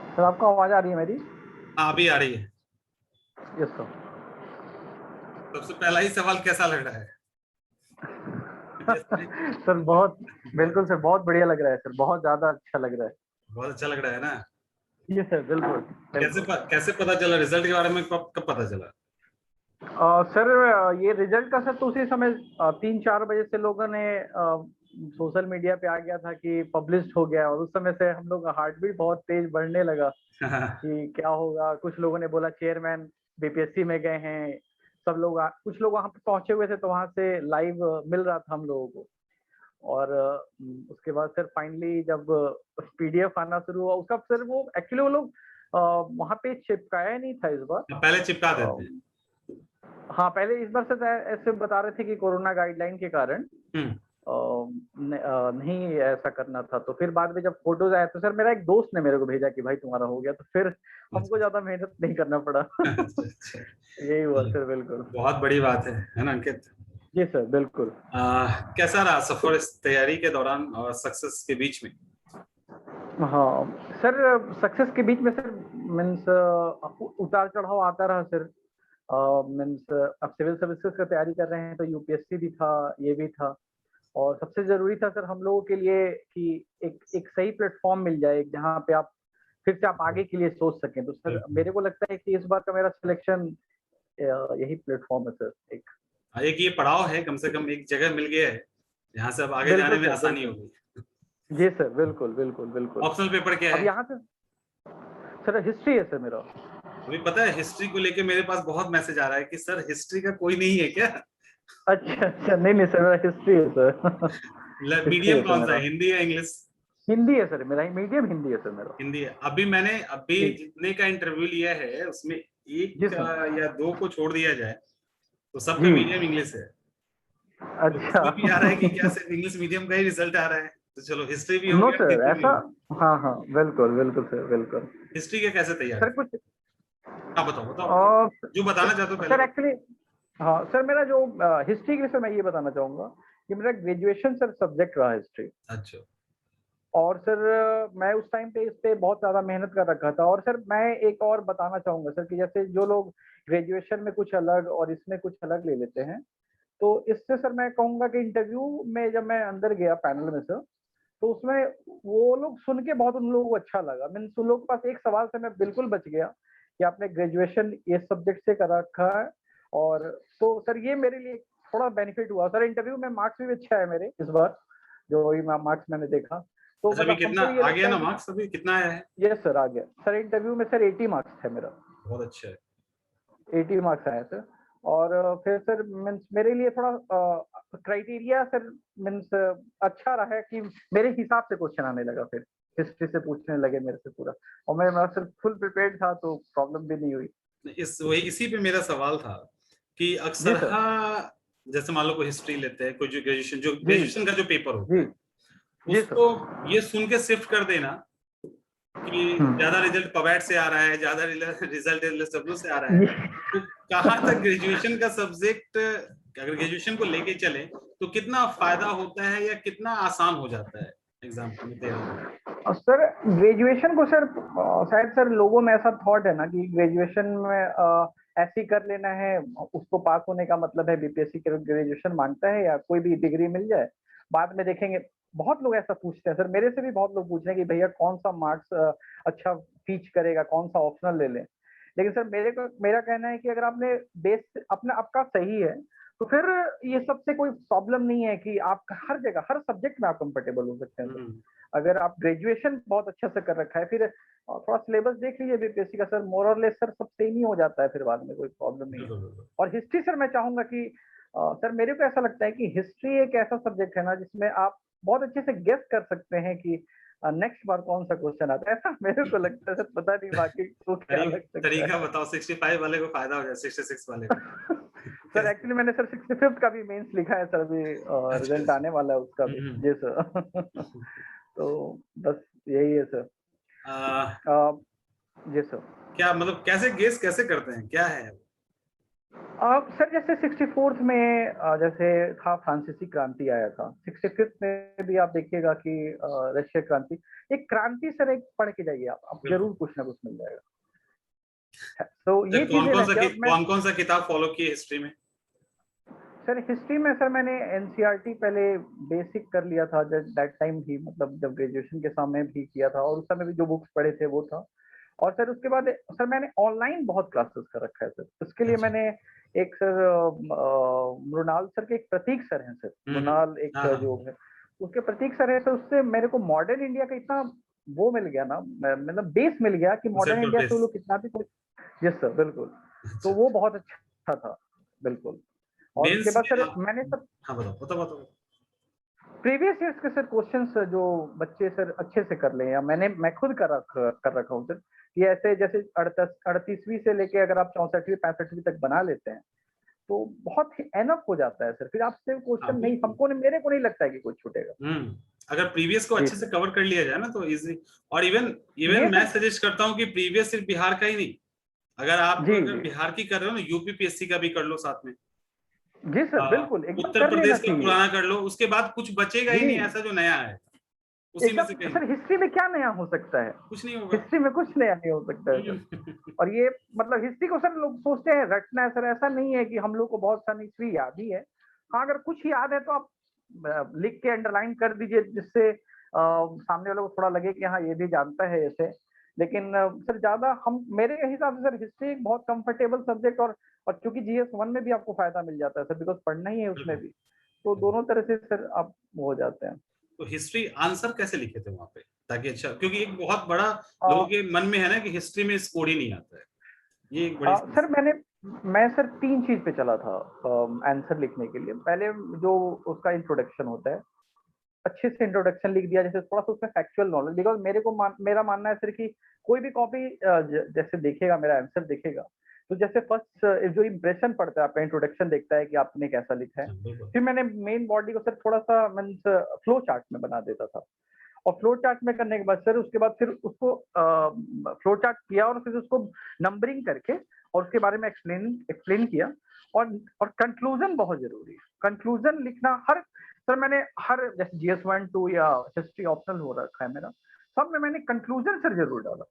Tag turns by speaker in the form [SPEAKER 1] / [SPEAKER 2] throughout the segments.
[SPEAKER 1] Sir आपको आवाज आ रही है मेरी?
[SPEAKER 2] हाँ अभी आ रही है।
[SPEAKER 1] Yes sir.
[SPEAKER 2] सबसे पहला ही सवाल कैसा लग रहा है?
[SPEAKER 1] सर बहुत बिल्कुल सर, बहुत बढ़िया लग रहा है सर, बहुत ज्यादा अच्छा लग रहा है।
[SPEAKER 2] बहुत अच्छा लग रहा है ना।
[SPEAKER 1] ये सर बिल्कुल बिल्कुल।
[SPEAKER 2] कैसे पता चला रिजल्ट के बारे में? कब पता चला?
[SPEAKER 1] सर ये रिजल्ट का सर तो उसी समय 3-4 बजे से लोगों ने सोशल मीडिया पे आ गया था कि पब्लिश हो गया, और उस समय से हम लोग का हार्ट बीट बहुत तेज बढ़ने लगा कि क्या होगा। कुछ लोगों ने बोला चेयरमैन बीपीएससी में गए हैं, सब लोग कुछ लोग वहां पे पहुंचे हुए थे, तो वहां से लाइव मिल रहा था हम लोगों को। और उसके बाद सर फाइनली जब पीडीएफ आना शुरू हुआ उसका, सर वो एक्चुअली वो लोग वहां पे चिपकाया नहीं था इस बार।
[SPEAKER 2] पहले चिपका देते हैं।
[SPEAKER 1] हाँ पहले इस बार से ऐसे बता रहे थे कि कोरोना गाइडलाइन के कारण नहीं ऐसा करना था। तो फिर बाद में जब फोटोज आए तो सर मेरा एक दोस्त ने मेरे को भेजा कि भाई तुम्हारा हो गया, तो फिर हमको ज्यादा मेहनत नहीं करना पड़ा।
[SPEAKER 2] अच्छा।
[SPEAKER 1] यही हुआ सर बिल्कुल।
[SPEAKER 2] बहुत बड़ी बात है ना अंकित?
[SPEAKER 1] जी सर बिल्कुल।
[SPEAKER 2] कैसा रहा सफर इस तैयारी के दौरान और सक्सेस के बीच में?
[SPEAKER 1] हाँ सर, सक्सेस के बीच में सर मीन्स उतार चढ़ाव आता रहा सर। मीन्स अब सिविल सर्विसेज का तैयारी कर रहे हैं तो यूपीएससी भी था, ये भी था। और सबसे जरूरी था सर हम लोगों के लिए कि एक सही प्लेटफॉर्म मिल जाए जहाँ पे आप फिर से आप आगे के लिए सोच सकें। तो सर मेरे को लगता है कि इस बार का मेरा सिलेक्शन यही प्लेटफॉर्म है सर।
[SPEAKER 2] एक ये पड़ाव है, कम से कम एक जगह मिल गया है जहाँ से अब आगे जाने
[SPEAKER 1] बिल्कुल
[SPEAKER 2] में
[SPEAKER 1] सर
[SPEAKER 2] आसानी
[SPEAKER 1] बिल्कुल।
[SPEAKER 2] होगी।
[SPEAKER 1] जी सर बिल्कुल बिल्कुल बिल्कुल।
[SPEAKER 2] ऑप्शनल पेपर क्या
[SPEAKER 1] अब
[SPEAKER 2] है?
[SPEAKER 1] यहाँ से सर हिस्ट्री है सर मेरा।
[SPEAKER 2] अभी पता है हिस्ट्री को लेके मेरे पास बहुत मैसेज आ रहा है कि सर हिस्ट्री का कोई नहीं है क्या?
[SPEAKER 1] अच्छा अच्छा, नहीं नहीं सर मेरा हिस्ट्री है सर। हिस्ट्री
[SPEAKER 2] मीडियम
[SPEAKER 1] है सर
[SPEAKER 2] कौन सा है,
[SPEAKER 1] मेरा।
[SPEAKER 2] हिंदी या इंग्लिश?
[SPEAKER 1] हिंदी है सर मेरा, मीडियम हिंदी है सर मेरा।
[SPEAKER 2] हिंदी है। अभी
[SPEAKER 1] जी
[SPEAKER 2] जितने का इंटरव्यू लिया है उसमें एक
[SPEAKER 1] जी
[SPEAKER 2] का
[SPEAKER 1] सर।
[SPEAKER 2] या दो को छोड़ दिया जाए तो सबका
[SPEAKER 1] जी।
[SPEAKER 2] मीडियम इंग्लिश है। तो
[SPEAKER 1] अच्छा।
[SPEAKER 2] इसमें भी आ रहा है कि क्या सिर्फ इंग्लिश मीडियम का ही रिजल्ट आ रहा है? तो चलो हिस्ट्री भी हो
[SPEAKER 1] नो
[SPEAKER 2] गया,
[SPEAKER 1] सर
[SPEAKER 2] हिंदी भी
[SPEAKER 1] ऐसा।
[SPEAKER 2] हो।
[SPEAKER 1] हाँ हाँ बिल्कुल बिल्कुल सर बिल्कुल।
[SPEAKER 2] हिस्ट्री के कैसे तैयार
[SPEAKER 1] सर
[SPEAKER 2] है?
[SPEAKER 1] कुछ
[SPEAKER 2] हाँ बताओ बताओ, जो बताना चाहते हो पहले
[SPEAKER 1] सर
[SPEAKER 2] बताओ।
[SPEAKER 1] एक्चुअली हाँ सर मेरा जो हिस्ट्री के विषय मैं ये बताना चाहूंगा कि मेरा ग्रेजुएशन सर सब्जेक्ट रहा हिस्ट्री।
[SPEAKER 2] अच्छा।
[SPEAKER 1] और सर मैं उस टाइम पे इस पे बहुत ज्यादा मेहनत कर रखा था। और सर मैं एक और बताना चाहूंगा सर कि जैसे जो लोग ग्रेजुएशन में कुछ अलग और इसमें कुछ अलग ले लेते हैं, तो इससे सर मैं कहूंगा कि इंटरव्यू में जब मैं अंदर गया पैनल में सर, तो उसमें वो लोग सुन के बहुत उन लोगों को अच्छा लगा। मीन्स उन लोगों के पास एक सवाल से मैं बिल्कुल बच गया कि आपने ग्रेजुएशन ये सब्जेक्ट से कर रखा है। और तो सर ये मेरे लिए थोड़ा बेनिफिट हुआ सर। इंटरव्यू में मार्क्स भी अच्छा है मेरे इस बार, जो वही मार्क्स मैंने देखा, तो
[SPEAKER 2] अच्छा अभी
[SPEAKER 1] मतलब
[SPEAKER 2] कितना
[SPEAKER 1] हमको ये
[SPEAKER 2] आ गया
[SPEAKER 1] लगता है
[SPEAKER 2] ना
[SPEAKER 1] कि
[SPEAKER 2] मार्क्स? अभी कितना आया है?
[SPEAKER 1] ये सर आ गया सर। इंटरव्यू में सर 80 मार्क्स है मेरा।
[SPEAKER 2] बहुत अच्छा है।
[SPEAKER 1] 80 मार्क्स आया सर। और फिर सर मीन्स मेरे लिए थोड़ा क्राइटेरिया सर मीन्स अच्छा रहा है कि मेरे हिसाब से क्वेश्चन आने लगा। फिर हिस्ट्री से पूछने लगे मेरे से पूरा, और मैं सर फुल प्रिपेयर्ड था तो प्रॉब्लम भी नहीं हुई।
[SPEAKER 2] इसी पे मेरा सवाल था कि
[SPEAKER 1] जी
[SPEAKER 2] अक्सर
[SPEAKER 1] सर।
[SPEAKER 2] जैसे मान लो कोई हिस्ट्री लेते हैं, कोई जो
[SPEAKER 1] जी
[SPEAKER 2] ग्रेजुएशन का जो पेपर होता
[SPEAKER 1] जी।
[SPEAKER 2] है
[SPEAKER 1] जी
[SPEAKER 2] उसको
[SPEAKER 1] सर।
[SPEAKER 2] ये सुन के शिफ्ट कर देना कि ज्यादा रिजल्ट पवेट से आ रहा है, ज्यादा रिजल्ट सब से आ रहा है। तो कहाँ तक ग्रेजुएशन का सब्जेक्ट, अगर ग्रेजुएशन को लेके चले तो कितना फायदा होता है या कितना आसान हो जाता है एग्जाम में तैयारी करना?
[SPEAKER 1] सर ग्रेजुएशन को सर शायद सर लोगों में ऐसा थॉट है ना कि ग्रेजुएशन में ऐसे ही कर लेना है, उसको पास होने का मतलब है बीपीएससी के ग्रेजुएशन मांगता है, या कोई भी डिग्री मिल जाए बाद में देखेंगे। बहुत लोग ऐसा पूछते हैं सर, मेरे से भी बहुत लोग पूछ रहे हैं कि भैया कौन सा मार्क्स अच्छा टीच करेगा, कौन सा ऑप्शनल ले लें। लेकिन सर मेरा कहना है कि अगर आपने बेस अपना आपका सही है तो फिर ये सबसे कोई प्रॉब्लम नहीं है कि आप हर जगह हर सब्जेक्ट में आप कंफर्टेबल हो सकते हैं सर। अगर आप ग्रेजुएशन बहुत अच्छे से कर रखा है, फिर थोड़ा सिलेबस देख लीजिए बीपीएससी का सर, मोर और लेस सर सब सेम ही हो जाता है, फिर बाद में कोई प्रॉब्लम नहीं है।
[SPEAKER 2] बिल्कुल बिल्कुल।
[SPEAKER 1] और हिस्ट्री सर मैं चाहूंगा कि सर मेरे को ऐसा लगता है कि हिस्ट्री एक ऐसा सब्जेक्ट है ना जिसमें आप बहुत अच्छे से गेस कर सकते हैं कि नेक्स्ट बार कौन सा क्वेश्चन आता है। ऐसा मेरे को लगता है सर, पता नहीं बाकी को क्या लग सकता
[SPEAKER 2] तरीका
[SPEAKER 1] है।
[SPEAKER 2] बताओ, 65 वाले को फायदा हो जाए 66 वाले को।
[SPEAKER 1] सर एक्चुअली मैंने सर 65th का भी मेंस लिखा है सर, अभी
[SPEAKER 2] अच्छा
[SPEAKER 1] रिजल्ट
[SPEAKER 2] अच्छा।
[SPEAKER 1] आने वाला है उसका भी। जी सर। तो बस यही है सर।
[SPEAKER 2] आ,
[SPEAKER 1] अ, जी सर।
[SPEAKER 2] क्या मतलब कैसे गेस कैसे करते हैं, क्या है?
[SPEAKER 1] सर जैसे 64th में जैसे था फ्रांसीसी क्रांति आया था, 65th में भी आप देखिएगा कि रशिया क्रांति, एक क्रांति सर एक पढ़ के जाइए आप जरूर कुछ ना कुछ मिल जाएगा। तो ये चीजें ना जब मैं
[SPEAKER 2] कौन सा किताब फॉलो किए हिस्ट्री में?
[SPEAKER 1] सर हिस्ट्री में सर मैंने एनसीईआरटी पहले बेसिक कर लिया था दैट टाइम भी, मतलब जब ग्रेजुएशन के समय भी किया था, और उस समय भी जो बुक्स पढ़े थे वो था। और सर उसके बाद सर मैंने ऑनलाइन बहुत क्लासेस कर रखा है सर। उसके लिए मैंने एक सर मृणाल सर के एक प्रतीक सर हैं सर, मृणाल एक जो है उसके प्रतीक सर है सर, उससे मेरे को मॉडर्न इंडिया का इतना वो मिल गया ना, मतलब बेस मिल गया कि मॉडर्न इंडिया से वो लोग कितना भी कुछ। यस सर बिल्कुल। तो वो बहुत अच्छा था बिल्कुल। और उसके बाद सर मैंने सर
[SPEAKER 2] बताओ
[SPEAKER 1] प्रीवियस ईयर्स के सर क्वेश्चंस जो बच्चे सर अच्छे से कर लें, या मैं खुद कर रखा हूँ सर, कि ऐसे जैसे 38वीं से लेके अगर आप 64वीं 65वीं तक बना लेते हैं तो बहुत ही एनफ हो जाता है सर। फिर आपसे क्वेश्चन नहीं, हमको नहीं, मेरे को नहीं लगता है कि कुछ छूटेगा।
[SPEAKER 2] अगर प्रीवियस को अच्छे से कवर कर लिया जाए ना तो इजी। और इवन मैं सजेस्ट करता हूँ कि प्रीवियस सिर्फ बिहार का ही नहीं, अगर बिहार की कर रहे हो ना, यूपीपीएससी का भी कर लो साथ में।
[SPEAKER 1] जी सर बिल्कुल, एकदम
[SPEAKER 2] उत्तर
[SPEAKER 1] कर लेना
[SPEAKER 2] प्रदेश का
[SPEAKER 1] चाहिए।
[SPEAKER 2] पुराना कर लो, उसके बाद कुछ बचेगा ही नहीं ऐसा जो नया है उसी में से कहीं।
[SPEAKER 1] सर हिस्ट्री में क्या नया हो सकता है?
[SPEAKER 2] कुछ नहीं होगा,
[SPEAKER 1] हिस्ट्री में कुछ नया नहीं हो सकता है सर। और ये मतलब हिस्ट्री को सर लोग सोचते हैं रटना है सर, ऐसा नहीं है कि हम लोग को बहुत सारी हिस्ट्री याद ही है। हाँ अगर कुछ याद है तो आप लिख के अंडरलाइन कर दीजिए, जिससे सामने वाले को थोड़ा लगे कि हाँ ये भी जानता है ऐसे। लेकिन सर ज्यादा हम, मेरे हिसाब से सर हिस्ट्री एक बहुत कंफर्टेबल सब्जेक्ट, और चूंकि GS1 में भी आपको फायदा मिल जाता है सर, बिकॉज पढ़ना ही है उसमें भी, तो दोनों तरह से सर आप हो जाते हैं।
[SPEAKER 2] तो हिस्ट्री आंसर कैसे लिखे थे वहां पे ताकि अच्छा, क्योंकि एक बहुत बड़ा लोगों के मन में है ना कि हिस्ट्री में स्कोर ही नहीं आता है, ये एक बड़ी
[SPEAKER 1] सर मैं सर 3 चीज पे चला था आंसर लिखने के लिए। पहले जो उसका इंट्रोडक्शन होता है, अच्छे से इंट्रोडक्शन लिख दिया, जैसे थोड़ा सा उसमें फैक्चुअल नॉलेज, बिकॉज मेरा मानना है सर कि कोई भी कॉपी जैसे देखेगा मेरा आंसर देखेगा, तो जैसे फर्स्ट जो इंप्रेशन पड़ता है आपका, इंट्रोडक्शन देखता है कि आपने कैसा लिखा है। फिर मैंने मेन बॉडी को सर थोड़ा सा मीन्स फ्लो चार्ट में बना देता था, और फ्लो चार्ट में करने के बाद सर उसके बाद फिर उसको फ्लो चार्ट किया, और फिर उसको नंबरिंग करके और उसके बारे में एक्सप्लेन किया। और कंक्लूजन बहुत जरूरी है, कंक्लूजन लिखना। हर सर मैंने हर जैसे GS1 2 या हिस्ट्री ऑप्शनल हो रखा है मेरा, सब में मैंने कंक्लूजन सर जरूर डाला।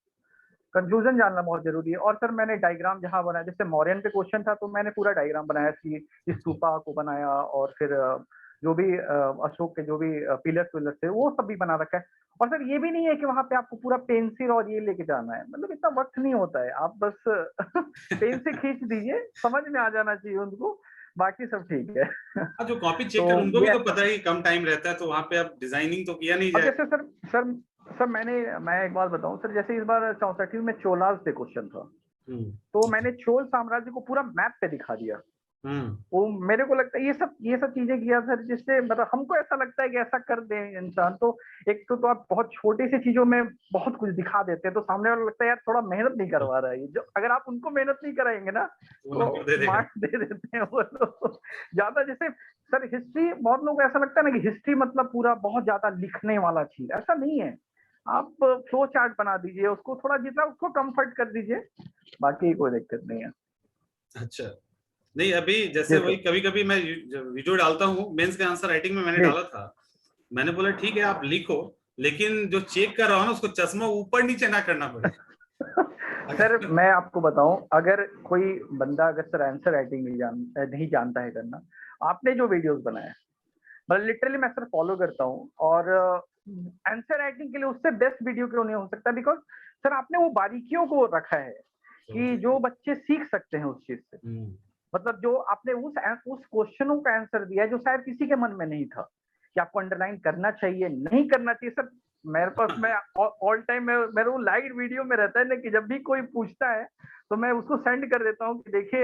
[SPEAKER 1] कंक्लूजन जानना बहुत जरूरी है। और सर मैंने डायग्राम जहां बनाया, जैसे मौर्यन पे क्वेश्चन था तो मैंने पूरा डायग्राम बनाया कि स्तूपा को बनाया, और फिर जो भी अशोक के जो भी पिलर्स विलर्स थे वो सब भी बना रखा है। और सर ये भी नहीं है कि वहां पे आपको पूरा पेंसिल और ये लेके जाना है, मतलब इतना वक्त नहीं होता है, आप बस पेन से खींच दीजिए, समझ में आ जाना चाहिए उनको, बाकी सब ठीक है।
[SPEAKER 2] जो कॉपी चेक कर उनको भी तो पता है कि कम टाइम रहता है, तो वहां पे अब डिजाइनिंग तो किया नहीं जाए।
[SPEAKER 1] जैसे सर मैं एक बात बताऊं सर, जैसे इस बार 64वीं में चोलास पे क्वेश्चन था, तो मैंने चोल साम्राज्य को पूरा मैप पे दिखा दिया। वो मेरे को लगता है ये सब चीजें किया सर, जिससे मतलब हमको ऐसा लगता है कि ऐसा कर दे इंसान, तो एक तो आप बहुत छोटी सी चीजों में बहुत कुछ दिखा देते हैं, तो सामने वाला लगता है यार थोड़ा मेहनत नहीं करवा रहा है ये, जो अगर आप उनको मेहनत नहीं कराएंगे ना तो मार्क्स दे देते हैं वो लोग ज्यादा। जैसे सर हिस्ट्री, बहुत लोग ऐसा लगता है ना कि हिस्ट्री मतलब पूरा बहुत ज्यादा लिखने वाला चीज, ऐसा नहीं है। आप फ्लो चार्ट बना दीजिए, उसको थोड़ा जितना उसको कंफर्ट कर दीजिए, बाकी कोई दिक्कत नहीं है।
[SPEAKER 2] अच्छा नहीं, अभी जैसे वही कभी कभी मैं वीडियो डालता हूँ, मेंस का आंसर राइटिंग में मैंने डाला था, मैंने बोला ठीक है आप लिखो, लेकिन जो चेक कर रहा हो ना उसको चश्मा ऊपर नीचे ना करना पड़े।
[SPEAKER 1] सर मैं आपको बताऊं, अगर कोई बंदा अगर सर आंसर राइटिंग नहीं जानता है करना, आपने जो वीडियोस बनाए मतलब लिटरली मैं सर फॉलो करता हूँ, और आंसर राइटिंग के लिए उससे बेस्ट वीडियो क्यों नहीं हो सकता, बिकॉज सर आपने वो बारीकियों को रखा है कि जो बच्चे सीख सकते हैं उस चीज से। मतलब जो आपने उस क्वेश्चनों का आंसर दिया है जो शायद किसी के मन में नहीं था कि आपको अंडरलाइन करना चाहिए नहीं करना चाहिए। सर मेरे पास, मैं ऑल टाइम मेरे वो लाइव वीडियो में रहता है ना, कि जब भी कोई पूछता है तो मैं उसको सेंड कर देता हूँ कि देखिए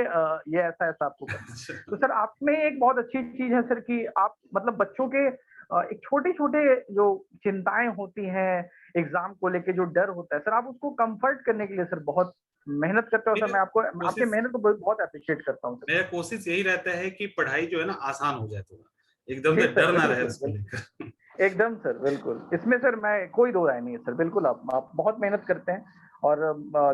[SPEAKER 1] ये ऐसा ऐसा आपको करना। तो सर आप में एक बहुत अच्छी चीज है सर कि आप मतलब बच्चों के एक छोटे छोटे जो चिंताएं होती हैं एग्जाम को लेके, जो डर होता है सर, आप उसको कंफर्ट करने के लिए सर बहुत मेहनत करते हो सर। मैं आपको आपके मेहनत को बहुत अप्रिशिएट करता हूँ।
[SPEAKER 2] मेरा कोशिश यही रहता है कि पढ़ाई जो है ना आसान हो जाए, थोड़ा एकदम से डर ना रहे उसको लेकर।
[SPEAKER 1] एकदम सर बिल्कुल, इसमें सर मैं कोई दो राय नहीं है सर, बिल्कुल आप बहुत मेहनत करते हैं। और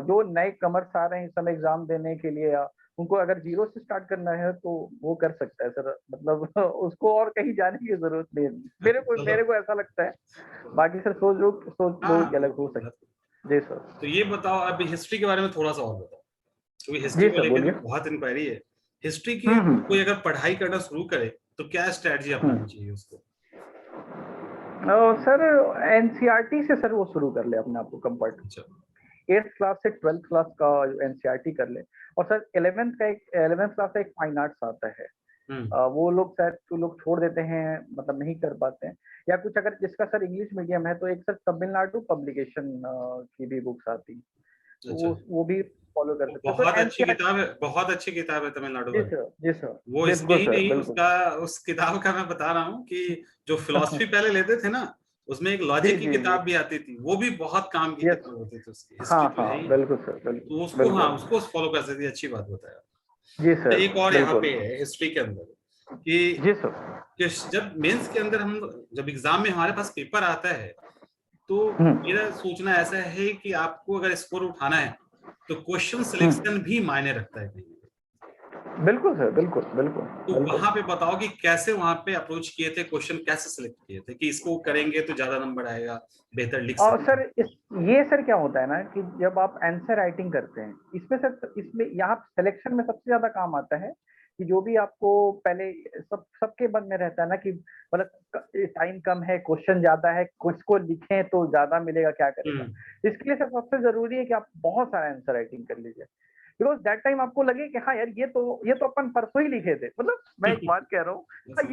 [SPEAKER 1] जो नए कमर्स आ रहे हैं इस समय एग्जाम देने के लिए, उनको अगर जीरो से स्टार्ट करना है तो वो कर सकता है सर, मतलब उसको और कहीं जाने की जरूरत नहीं है, मेरे को ऐसा लगता है। बाकी सर सोच लोगों की अलग हो सकती है। जी सर।
[SPEAKER 2] तो ये बताओ अभी हिस्ट्री के बारे में थोड़ा सा और बताओ, क्योंकि हिस्ट्री
[SPEAKER 1] जी
[SPEAKER 2] को
[SPEAKER 1] सर
[SPEAKER 2] लेकर
[SPEAKER 1] बोलिए।
[SPEAKER 2] भी बहुत इंक्वायरी है। हिस्ट्री की कोई अगर पढ़ाई करना शुरू करे तो क्या स्ट्रेटजी अपनानी चाहिए उसको?
[SPEAKER 1] सर एनसीईआरटी से सर वो शुरू कर ले अपने आप को कंफर्ट।
[SPEAKER 2] अच्छा।
[SPEAKER 1] 8th क्लास से 12th क्लास का एनसीईआरटी कर ले। और सर 11th क्लास का एक फाइन आर्ट्स आता है, वो लोग शायद तो लोग छोड़ देते हैं, मतलब नहीं कर पाते हैं। या कुछ अगर जिसका सर इंग्लिश मीडियम है तो एक सर तमिलनाडु पब्लिकेशन की भी बुक्स आती, तो वो भी फॉलो कर सकते हैं।
[SPEAKER 2] बहुत
[SPEAKER 1] तो
[SPEAKER 2] अच्छी किताब है, बहुत अच्छी किताब है तमिलनाडु
[SPEAKER 1] जी
[SPEAKER 2] वाली।
[SPEAKER 1] सर, जी सर,
[SPEAKER 2] वो इसके
[SPEAKER 1] बिल्कुल
[SPEAKER 2] ही
[SPEAKER 1] सर,
[SPEAKER 2] नहीं,
[SPEAKER 1] बिल्कुल।
[SPEAKER 2] उसका उस किताब का मैं बता रहा हूँ कि जो फिलॉसफी पहले लेते थे ना, उसमें एक
[SPEAKER 1] जी
[SPEAKER 2] लॉजिक की
[SPEAKER 1] जी जी।
[SPEAKER 2] किताब भी आती थी, वो भी बहुत काम की
[SPEAKER 1] यस।
[SPEAKER 2] किताब होती थी उसकी।
[SPEAKER 1] हाँ
[SPEAKER 2] हिस्ट्री तो है
[SPEAKER 1] हाँ
[SPEAKER 2] ही,
[SPEAKER 1] बिल्कुल सर,
[SPEAKER 2] तो
[SPEAKER 1] बिल्कुल
[SPEAKER 2] उसको, हाँ,
[SPEAKER 1] बिल्कुल।
[SPEAKER 2] उसको फॉलो कर सकती है। अच्छी बात बताया।
[SPEAKER 1] जी
[SPEAKER 2] तो
[SPEAKER 1] सर,
[SPEAKER 2] एक और यहाँ
[SPEAKER 1] बिल्कुल।
[SPEAKER 2] पे है हिस्ट्री के अंदर कि
[SPEAKER 1] जी सर।
[SPEAKER 2] जब मेंस के अंदर हम, जब एग्जाम में हमारे पास पेपर आता है, तो मेरा सोचना ऐसा है कि आपको अगर स्कोर उठाना है तो क्वेश्चन सिलेक्शन भी मायने रखता है कहीं।
[SPEAKER 1] बिल्कुल सर, बिल्कुल बिल्कुल
[SPEAKER 2] तो
[SPEAKER 1] बिल्कुल।
[SPEAKER 2] वहां पे बताओ कि कैसे वहां पे अप्रोच किए थे, क्वेश्चन कैसे सिलेक्ट किए थे कि इसको करेंगे तो ज्यादा नंबर आएगा, बेहतर लिख
[SPEAKER 1] और
[SPEAKER 2] सकते
[SPEAKER 1] सर
[SPEAKER 2] हैं।
[SPEAKER 1] ये सर क्या होता है ना कि जब आप आंसर राइटिंग करते हैं, इसमें सर, इसमें यहाँ सिलेक्शन में सबसे ज्यादा काम आता है कि जो भी आपको पहले सबके मन में रहता है ना कि मतलब टाइम कम है, क्वेश्चन ज्यादा है, कुछ को लिखें तो ज्यादा मिलेगा, क्या करेगा। इसके लिए सर सबसे जरूरी है कि आप बहुत सारा आंसर राइटिंग कर लीजिए, बिकॉज दैट टाइम आपको लगे कि हाँ यार ये तो अपन परसों ही लिखे थे, मतलब मैं एक बात कह रहा हूँ,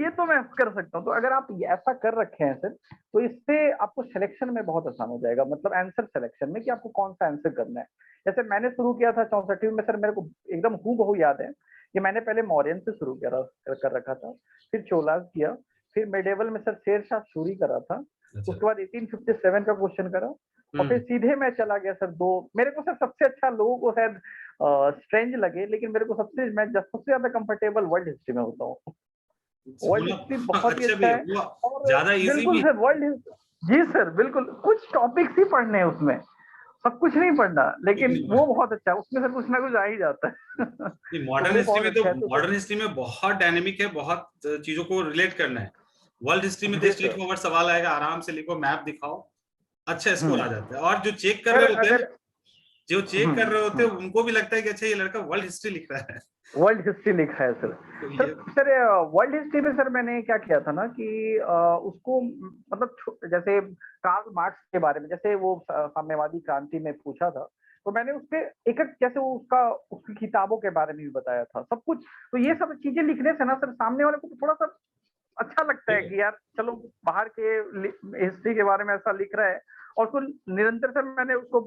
[SPEAKER 1] ये तो मैं कर सकता हूँ। तो अगर आप ऐसा कर रखे हैं सर, तो इससे आपको सिलेक्शन में बहुत आसान हो जाएगा, मतलब आंसर सिलेक्शन में कि आपको कौन सा आंसर करना है। जैसे मैंने शुरू किया था 64 में सर, मेरे को एकदम हूबहू याद है कि मैंने पहले मौर्यन से शुरू कर रखा था, फिर चोलास किया, फिर मेडेवल में सर शेरशाह सूरी करा था, उसके बाद 1857 का क्वेश्चन करा, और फिर सीधे मैं चला गया सर दो। मेरे को सर सबसे अच्छा, लोगों को शायद स्ट्रेंज लगे, लेकिन मेरे को सबसे ज्यादा कंफर्टेबल वर्ल्ड हिस्ट्री में होता हूँ। वर्ल्ड हिस्ट्री बहुत ही
[SPEAKER 2] अच्छा
[SPEAKER 1] अच्छा
[SPEAKER 2] भी है
[SPEAKER 1] है।
[SPEAKER 2] वो,
[SPEAKER 1] और
[SPEAKER 2] ज्यादा इजी
[SPEAKER 1] बिल्कुल
[SPEAKER 2] भी।
[SPEAKER 1] सर वर्ल्ड हिस्ट्री, जी सर बिल्कुल, कुछ टॉपिक्स ही पढ़ने हैं उसमें, सब कुछ नहीं पढ़ना, लेकिन वो बहुत अच्छा है, उसमें सर कुछ ना कुछ आ ही जाता है। तो
[SPEAKER 2] मॉडर्न
[SPEAKER 1] वो
[SPEAKER 2] हिस्ट्री
[SPEAKER 1] बहुत
[SPEAKER 2] में तो,
[SPEAKER 1] अच्छा है। तो
[SPEAKER 2] मॉडर्न हिस्ट्री में बहुत डायनेमिक है, बहुत चीजों को रिलेट करना है। वर्ल्ड हिस्ट्री में तो
[SPEAKER 1] जी
[SPEAKER 2] स्ट्रेट
[SPEAKER 1] सर।
[SPEAKER 2] फॉरवर्ड सवाल आएगा, आराम से लिखो, मैप दिखाओ, अच्छा स्कोर आ जाता है। और जो चेक कर
[SPEAKER 1] सर
[SPEAKER 2] रहे होते हैं,
[SPEAKER 1] अगर
[SPEAKER 2] जो चेक कर रहे होते हैं, उनको भी लगता है कि अच्छा ये लड़का वर्ल्ड हिस्ट्री लिख रहा है।
[SPEAKER 1] वर्ल्ड हिस्ट्री लिखा है सर।
[SPEAKER 2] तो
[SPEAKER 1] सर
[SPEAKER 2] ये
[SPEAKER 1] सर वर्ल्ड हिस्ट्री में सर मैंने क्या किया था ना कि उसको मतलब जैसे कार्ल मार्क्स के बारे में, जैसे वो साम्यवादी क्रांति में पूछा था, तो मैंने उसके एक एक जैसे वो उसकी किताबों के बारे में भी बताया था सब कुछ। तो ये सब चीजें लिखने से ना सर सामने वाले को थोड़ा सा अच्छा लगता है कि यार चलो बाहर के हिस्ट्री के बारे में ऐसा लिख रहा है, और उसको निरंतर सर मैंने उसको